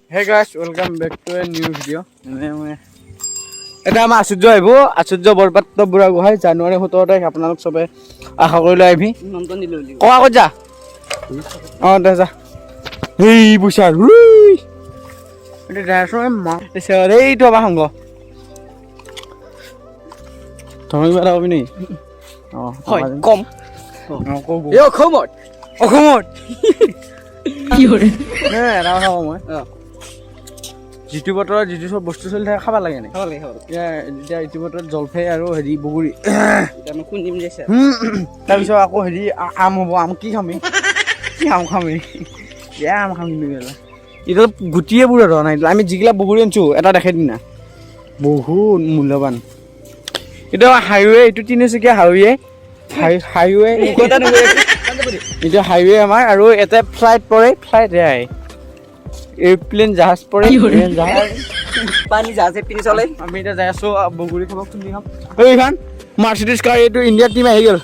Hey guys, welcome back to a new video. এটা আমাৰ আশ্চৰ্য আহিব আশ্চৰ্য বৰপাত্ৰ বুঢ়া গোহাঁই জানুৱাৰী 17 তাৰিখ আপোনালোক চবে আশা কৰিলে আহিবি নন্দন দিলো কোৱা ক'ত যা দে যা এই বুচাৰ এটা দাসৰ মা এইটো আমাৰ সংগ তুমি কিবা এটা কবি নেকি হয় কম অসমত কি হয় এটা কথা কওঁ মই যিটো বতৰত যিটো চব বস্তু চলি থাকে খাব লাগে নে এতিয়া ইটো বতৰত জলফাই আৰু হেৰি বগৰী তাৰপিছত আকৌ হেৰি আম হ'ব আম কি খামি কি আম খামি আম খামি এতিয়া গুটিয়ে বুঢ়া ধৰা নাই আমি যিগিলা বগৰী আনিছোঁ এটা দেখাই দিম না বহুত মূল্যৱান এতিয়া হাইৱে এইটো তিনিচুকীয়া হাইৱে এতিয়া হাইৱে আমাৰ আৰু এটা ফ্লাইট পৰে ফ্লাইট ৰেয়াই এয়াৰপ্লেন জাহাজ পৰে জাহাজ পানী জাহাজে পিনি চলে আমি এতিয়া যাই আছোঁ বগৰী খাব খুন্দি খাম এইখন মাৰ্চিডিজ কাৰ এইটো ইণ্ডিয়াৰ টিম আহি গ'ল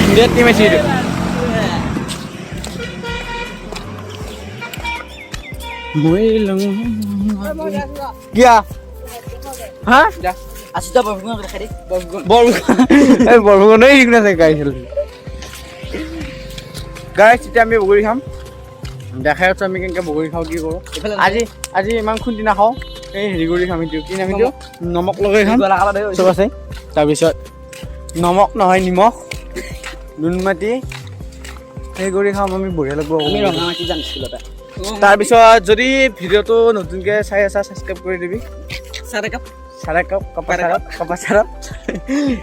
ইণ্ডিয়াৰ টিম আহিছে এইটো মই কিয়া হা আছিটা বৰফুকন দেখাই দে বৰফুকনেই ঠিক আছে গাইছিল গাইছ এতিয়া আমি বগৰী খাম দেখাই আছোঁ আমি কেনেকৈ বগৰী খাওঁ কি কৰোঁ আজি ইমান খুন্দি নাখাওঁ এই হেৰি কৰি খাম এইটো কি নাম এইটো নমক লগাই খাম চব আছে তাৰপিছত নমক নহয় নিমখ নুনমাটি সেই কৰি খাম আমি বঢ়িয়া লাগিব তাৰপিছত যদি ভিডিঅ'টো নতুনকৈ চাই আছা ছাবস্ক্ৰাইব কৰি দিবি চাৰা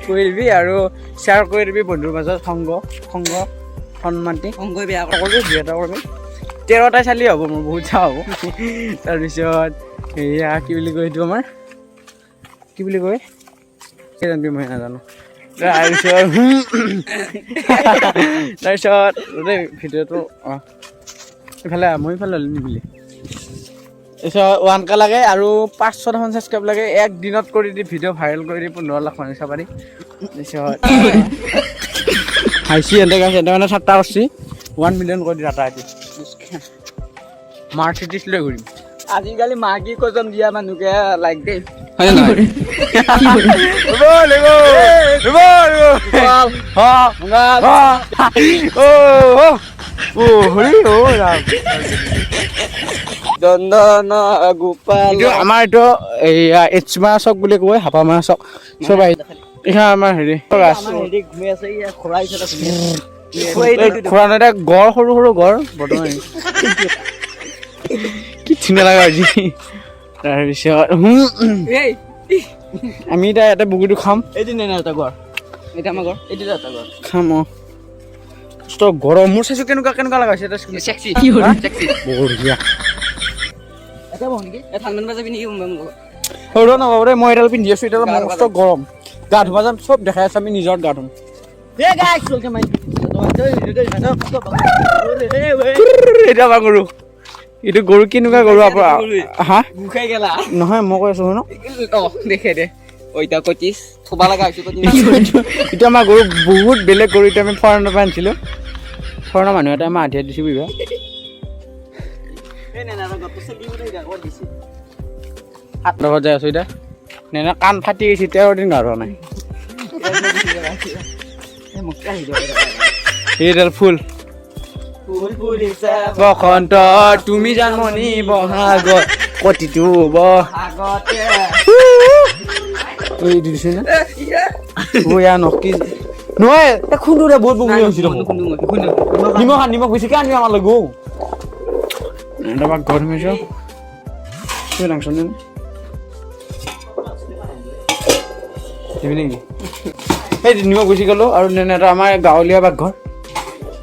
কৰি দিবি আৰু শ্বেয়াৰ কৰি দিবি বন্ধুৰ মাজত সংগ সন্মানটি বেয়া সকলোৱে বিয়াটা কৰিবি 13টাই চালি হ'ব মোৰ বহুত চা হ'ব তাৰপিছত এয়া কি বুলি কয় এইটো আমাৰ কি বুলি কয় জানিবি মই নাজানো তাৰপিছত ভিডিঅ'টো ইফালে মই ইফালে নিমিলে তাৰপিছত 1K লাগে আৰু 500মান ছাবস্ক্ৰাইব লাগে এক দিনত কৰি দি ভিডিঅ' ভাইৰেল কৰি দি 15 লাখ মানুহ চাব পাৰি তাৰপিছত হাইছি এণ্টেক আছে এণ্টেক মানে 7টা কৰিছে 1 মিলিয়ন কৰি ডাটা আছে মাৰ্চিডিজ লৈ ঘূৰিম আজিকালি মাগী কজন দিয়া মানুহকে লাইক দেই হয় আমাৰ এইটো এইচমা চক বুলি কয় হাপামা চক চব আহি আমাৰ হেৰি খুৰা নাই গড় সৰু সৰু গড় বৰ্তমান কি ধুনীয়া লগা আজি তাৰপিছত আমি এতিয়া ইয়াতে বগৰীটো খাম এইটো এটা গড় এইটো আমাৰ গড় এইটো এটা গড় খাম গৰম মোৰ চাইছোঁ কেনেকুৱা লগা হৈছে সৰু নবাবৰে মই এডাল পিন্ধি আছোঁ এতিয়া মস্ত গৰম গা ধুবা যাম চব দেখাই আছে আমি নিজৰ গা ধুম এতিয়া আমাৰ গৰু এইটো গৰু কেনেকুৱা গৰু আপোনাৰ হা নহয় মই কৈ আছোঁ ন দেখে দে এতিয়া আমাৰ গৰু বহুত বেলেগ গৰু এতিয়া আমি ফৰেনৰ পৰা আনিছিলোঁ ফৰেনৰ মানুহ এটা আমাৰ আধিয়া দিছোঁ বিবাহ লগত যাই আছোঁ এতিয়া নেনা কাণ ফাটি গৈছে 13 দিন গা ধোৱা নাই এইডাল ফুল বসন্ত তুমি জানমণি বহাগত কতিটো নহয় খুন্দুৰে বহুত বগৰী হৈছিল নিমখ বেছিকৈ আনিবি আমাৰ লগো ঘৰ সোমাইছোঁ সেই নিমখ গুচি গ'লোঁ আৰু এটা আমাৰ গাঁৱলীয়া পাকঘৰ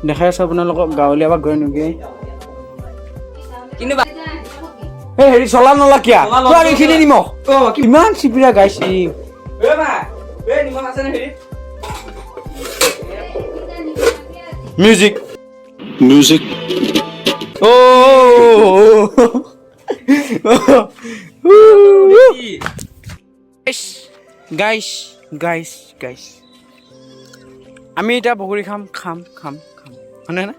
দেখাই আছোঁ আপোনালোকক গাঁৱলীয়া পাকঘৰ এনেকৈ এই হেৰি চলা নলা কিয়া এইখিনি নিমখ ইমান চিপিৰা গাইছি মিউজিক গাইছ আমি এতিয়া বগৰী খাম হয়নে না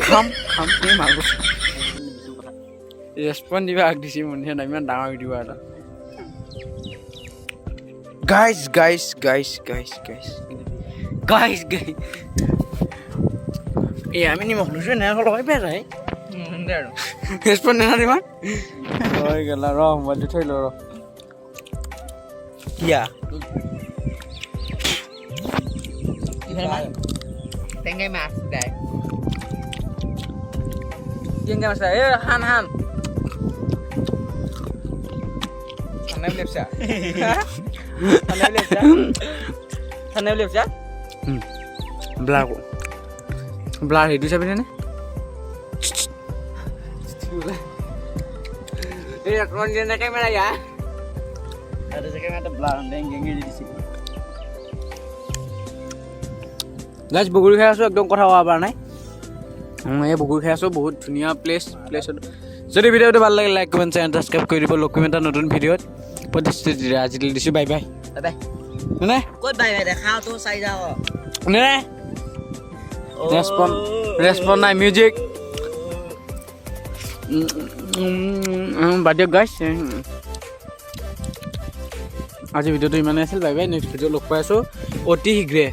খাম খাম এই মাল ৰেচপন্স দিবা আগ দিছি মনে নাই ইমান ডাঙৰ ভিডিঅ' এটা গাইজ এই আমি নিমখ লৈছো এনে লগাই বেয়া যায় ৰেচপন্স নেনা দিবা হৈ গ'ল ৰ মোবাইলটো থৈ ল ৰ কিয়া টেঙাই মাছ দাই টেঙাই মাছ এ হান থানে লেপচা ব্লাৰ সেইটো চাবিনে এই অকমান দিনে কেমেৰা ইয়া ada sekarang ada belakang dengengnya di sini. Guys, বগুড়ি খাই আছো একদম কথা কোৱা পৰা নাই এই বগুড়ি খাই আছো বহুত ধুনীয়া প্লেচ যদি ভিডিঅ'টো ভাল লাগে লাইক কমেণ্ট চেনেল সাবস্ক্ৰাইব কৰি দিব লক্ষ্মী এটা নতুন ভিডিঅ'ত প্ৰতিশ্ৰুতি আজিলৈ দিছো বাই বাই নে ক'ত বাই বাই দেখাও তো চাই যাও নে ৰেচপন্স নাই মিউজিক বাদ দিয়ক গাইছ আজি ভিডিঅ'টো ইমানেই আছিল বাই বাই নেক্সট ভিডিঅ' লগ পাই আছোঁ অতি শীঘ্ৰে